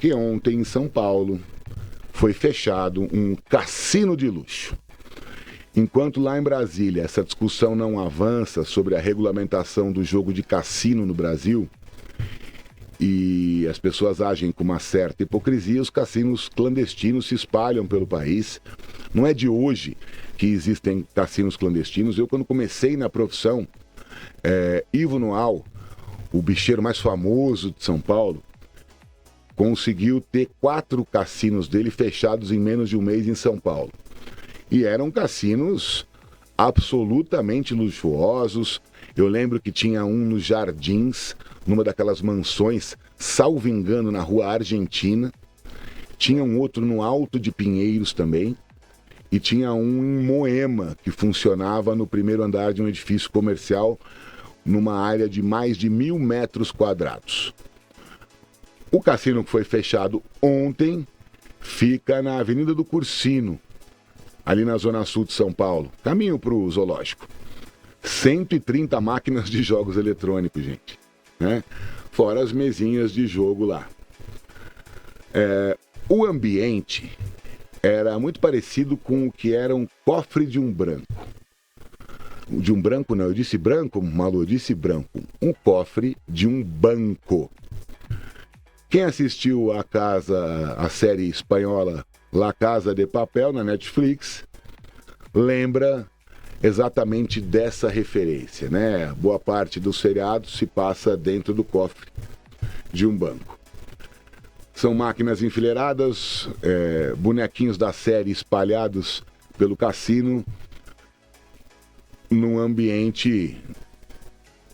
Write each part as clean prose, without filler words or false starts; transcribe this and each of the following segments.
que ontem em São Paulo foi fechado um cassino de luxo. Enquanto lá em Brasília essa discussão não avança sobre a regulamentação do jogo de cassino no Brasil e as pessoas agem com uma certa hipocrisia, os cassinos clandestinos se espalham pelo país. Não é de hoje que existem cassinos clandestinos. Eu, quando comecei na profissão, Ivo Noal, o bicheiro mais famoso de São Paulo, conseguiu ter 4 cassinos dele fechados em menos de um mês em São Paulo. E eram cassinos absolutamente luxuosos. Eu lembro que tinha um nos Jardins, numa daquelas mansões, salvo engano, na Rua Argentina. Tinha um outro no Alto de Pinheiros também. E tinha um em Moema, que funcionava no primeiro andar de um edifício comercial, numa área de mais de 1.000 metros quadrados. O cassino que foi fechado ontem fica na Avenida do Cursino, ali na Zona Sul de São Paulo, caminho para o Zoológico. 130 máquinas de jogos eletrônicos, gente, né? Fora as mesinhas de jogo lá. O ambiente era muito parecido com o que era um cofre de um branco. De um branco não, eu disse branco, Malu, eu disse branco. Um cofre de um banco. Quem assistiu a série espanhola La Casa de Papel na Netflix, lembra exatamente dessa referência, né? Boa parte do seriado se passa dentro do cofre de um banco. São máquinas enfileiradas, bonequinhos da série espalhados pelo cassino, num ambiente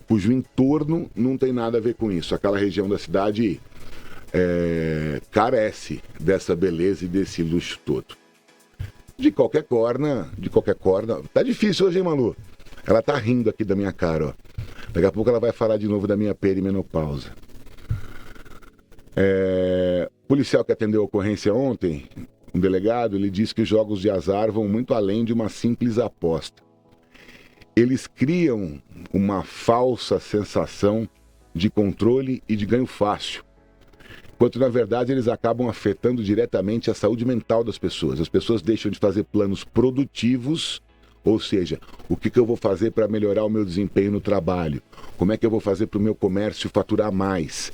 cujo entorno não tem nada a ver com isso. Aquela região da cidade carece dessa beleza e desse luxo todo. De qualquer corna, tá difícil hoje, hein, Malu? Ela tá rindo aqui da minha cara, ó. Daqui a pouco ela vai falar de novo da minha perimenopausa. O policial que atendeu a ocorrência ontem, um delegado, ele disse que os jogos de azar vão muito além de uma simples aposta. Eles criam uma falsa sensação de controle e de ganho fácil, enquanto na verdade eles acabam afetando diretamente a saúde mental das pessoas. As pessoas deixam de fazer planos produtivos, ou seja, o que eu vou fazer para melhorar o meu desempenho no trabalho? Como é que eu vou fazer para o meu comércio faturar mais?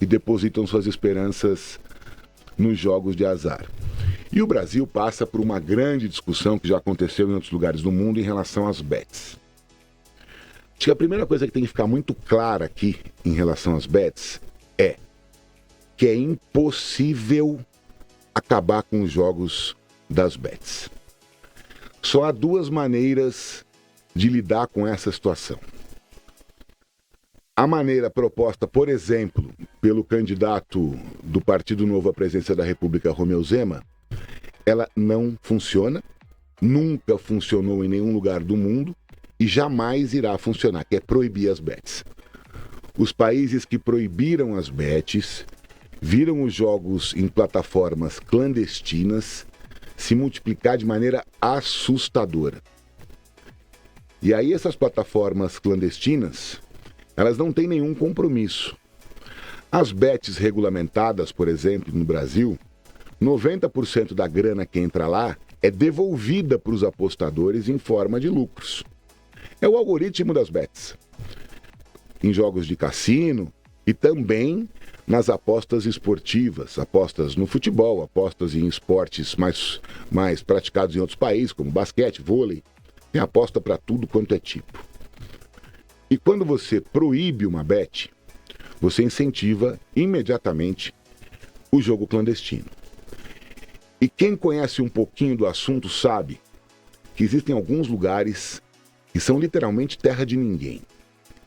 E depositam suas esperanças nos jogos de azar. E o Brasil passa por uma grande discussão que já aconteceu em outros lugares do mundo em relação às bets. Acho que a primeira coisa que tem que ficar muito clara aqui em relação às bets é que é impossível acabar com os jogos das bets. Só há 2 maneiras de lidar com essa situação. A maneira proposta, por exemplo, pelo candidato do Partido Novo à presidência da República, Romeu Zema, ela não funciona, nunca funcionou em nenhum lugar do mundo e jamais irá funcionar, que é proibir as bets. Os países que proibiram as bets viram os jogos em plataformas clandestinas se multiplicar de maneira assustadora. E aí essas plataformas clandestinas, elas não têm nenhum compromisso. As bets regulamentadas, por exemplo, no Brasil, 90% da grana que entra lá é devolvida para os apostadores em forma de lucros. É o algoritmo das bets. Em jogos de cassino e também nas apostas esportivas, apostas no futebol, apostas em esportes mais praticados em outros países, como basquete, vôlei. Tem aposta para tudo quanto é tipo. E quando você proíbe uma bet, você incentiva imediatamente o jogo clandestino. E quem conhece um pouquinho do assunto sabe que existem alguns lugares que são literalmente terra de ninguém.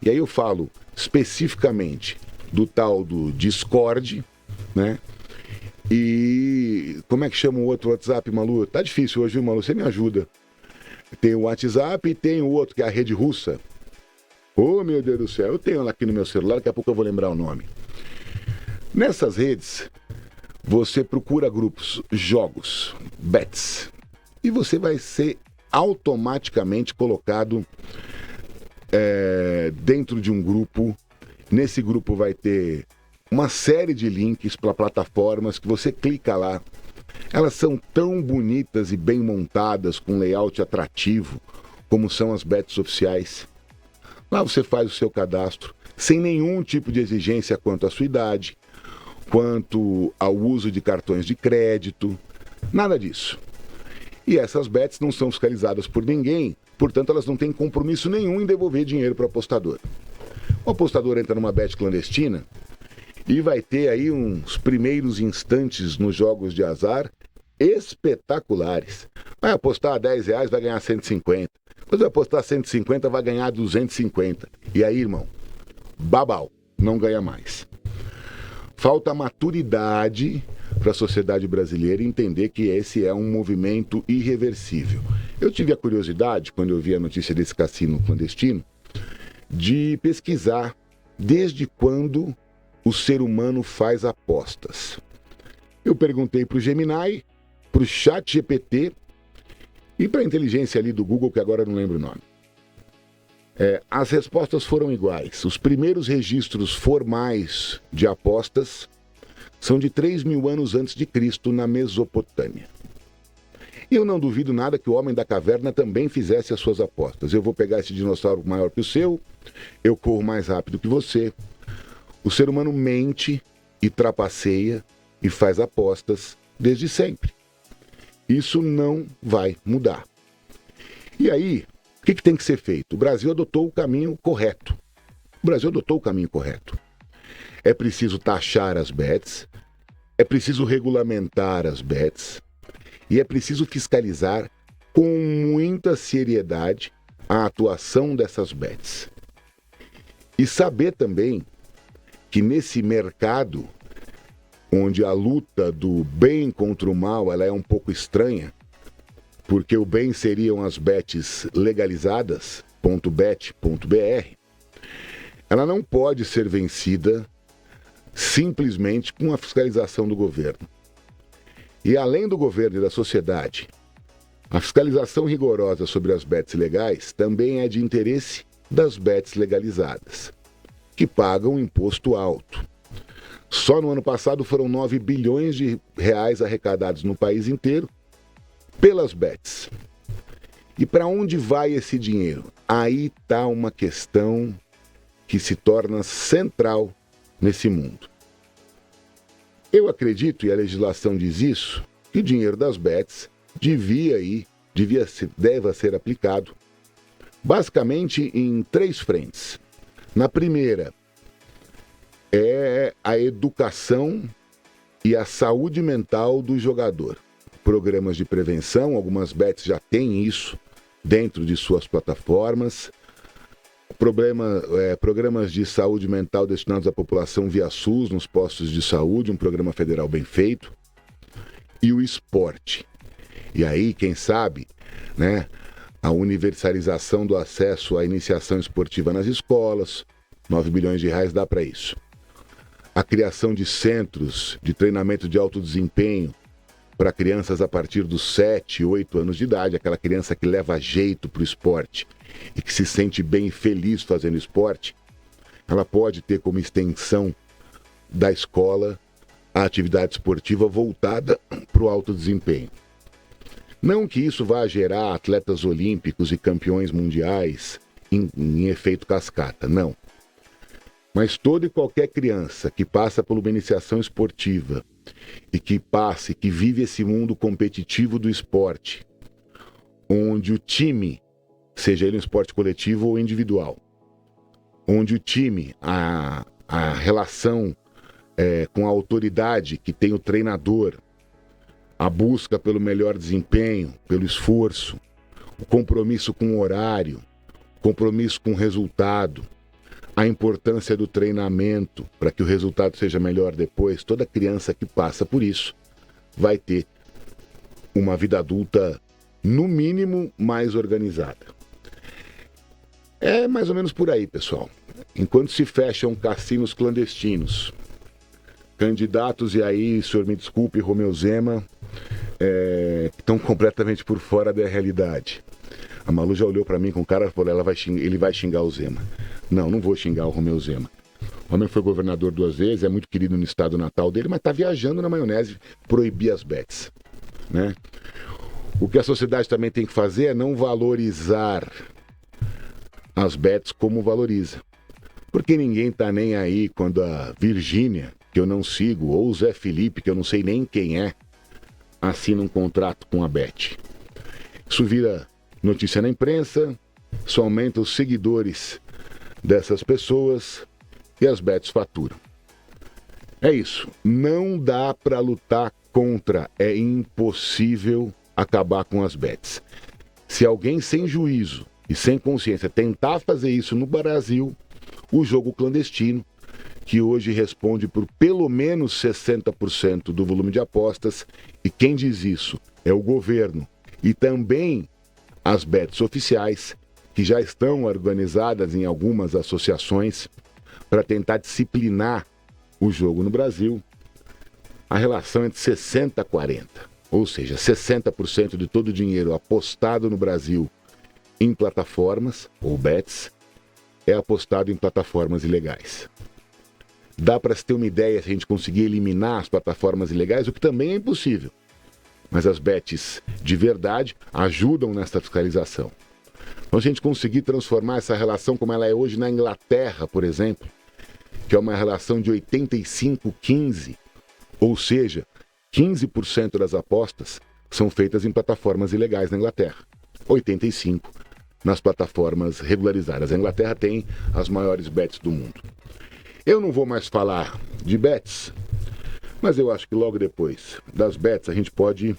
E aí eu falo especificamente do tal do Discord, né? E como é que chama o outro WhatsApp, Malu? Tá difícil hoje, viu, Malu? Você me ajuda. Tem o WhatsApp e tem o outro, que é a rede russa. Oh, meu Deus do céu, eu tenho ela aqui no meu celular, daqui a pouco eu vou lembrar o nome. Nessas redes, você procura grupos, jogos, bets, e você vai ser automaticamente colocado dentro de um grupo. Nesse grupo vai ter uma série de links para plataformas que você clica lá. Elas são tão bonitas e bem montadas, com layout atrativo, como são as bets oficiais. Lá você faz o seu cadastro, sem nenhum tipo de exigência quanto à sua idade, quanto ao uso de cartões de crédito, nada disso. E essas bets não são fiscalizadas por ninguém, portanto elas não têm compromisso nenhum em devolver dinheiro para o apostador. O apostador entra numa bet clandestina e vai ter aí uns primeiros instantes nos jogos de azar espetaculares. Vai apostar R$10, vai ganhar 150. Depois vai apostar 150, vai ganhar 250. E aí, irmão, babau, não ganha mais. Falta maturidade para a sociedade brasileira entender que esse é um movimento irreversível. Eu tive a curiosidade, quando eu vi a notícia desse cassino clandestino, de pesquisar desde quando o ser humano faz apostas. Eu perguntei para o Gemini, para o ChatGPT e para a inteligência ali do Google, que agora eu não lembro o nome. As respostas foram iguais. Os primeiros registros formais de apostas são de 3.000 anos antes de Cristo, na Mesopotâmia. E eu não duvido nada que o homem da caverna também fizesse as suas apostas. Eu vou pegar esse dinossauro maior que o seu, eu corro mais rápido que você. O ser humano mente e trapaceia e faz apostas desde sempre. Isso não vai mudar. E aí, o que tem que ser feito? O Brasil adotou o caminho correto. É preciso taxar as bets, é preciso regulamentar as bets e é preciso fiscalizar com muita seriedade a atuação dessas bets. E saber também que nesse mercado, onde a luta do bem contra o mal ela é um pouco estranha, porque o bem seriam as bets legalizadas, .bet.br, ela não pode ser vencida simplesmente com a fiscalização do governo. E além do governo e da sociedade, a fiscalização rigorosa sobre as bets legais também é de interesse das bets legalizadas, que pagam um imposto alto. Só no ano passado foram 9 bilhões de reais arrecadados no país inteiro pelas bets. E para onde vai esse dinheiro? Aí está uma questão que se torna central nesse mundo. Eu acredito, e a legislação diz isso, que o dinheiro das bets deve ser aplicado basicamente em 3 frentes. Na primeira, é a educação e a saúde mental do jogador. Programas de prevenção, algumas bets já têm isso dentro de suas plataformas. Programas de saúde mental destinados à população via SUS, nos postos de saúde, um programa federal bem feito. E o esporte. E aí, quem sabe, né, a universalização do acesso à iniciação esportiva nas escolas, 9 bilhões de reais dá para isso. A criação de centros de treinamento de alto desempenho para crianças a partir dos 7, 8 anos de idade, aquela criança que leva jeito para o esporte e que se sente bem e feliz fazendo esporte, ela pode ter como extensão da escola a atividade esportiva voltada para o alto desempenho. Não que isso vá gerar atletas olímpicos e campeões mundiais em efeito cascata, não. Mas toda e qualquer criança que passa por uma iniciação esportiva e que vive esse mundo competitivo do esporte, onde o time, seja ele um esporte coletivo ou individual, onde o time, a relação com a autoridade que tem o treinador, a busca pelo melhor desempenho, pelo esforço, o compromisso com o horário, compromisso com o resultado, a importância do treinamento para que o resultado seja melhor depois, toda criança que passa por isso vai ter uma vida adulta, no mínimo, mais organizada. É mais ou menos por aí, pessoal. Enquanto se fecham cassinos clandestinos, candidatos, e aí, o senhor me desculpe, Romeu Zema, estão completamente por fora da realidade. A Malu já olhou para mim com cara e falou, ele vai xingar o Zema. Não vou xingar o Romeu Zema. O homem foi governador 2 vezes, é muito querido no estado natal dele, mas está viajando na maionese proibir as bets, né? O que a sociedade também tem que fazer é não valorizar as bets como valoriza. Porque ninguém está nem aí quando a Virgínia, que eu não sigo, ou o Zé Felipe, que eu não sei nem quem é, assina um contrato com a bet. Isso vira notícia na imprensa, isso aumenta os seguidores dessas pessoas e as bets faturam. É isso. Não dá para lutar contra. É impossível acabar com as bets. Se alguém sem juízo e sem consciência tentar fazer isso no Brasil, o jogo clandestino, que hoje responde por pelo menos 60% do volume de apostas, e quem diz isso é o governo e também as bets oficiais, que já estão organizadas em algumas associações para tentar disciplinar o jogo no Brasil. A relação é de 60 a 40, ou seja, 60% de todo o dinheiro apostado no Brasil em plataformas, ou bets, é apostado em plataformas ilegais. Dá para se ter uma ideia se a gente conseguir eliminar as plataformas ilegais, o que também é impossível. Mas as bets de verdade ajudam nessa fiscalização. Então, se a gente conseguir transformar essa relação como ela é hoje na Inglaterra, por exemplo, que é uma relação de 85-15, ou seja, 15% das apostas são feitas em plataformas ilegais na Inglaterra, 85% nas plataformas regularizadas. A Inglaterra tem as maiores bets do mundo. Eu não vou mais falar de bets, mas eu acho que logo depois das bets a gente pode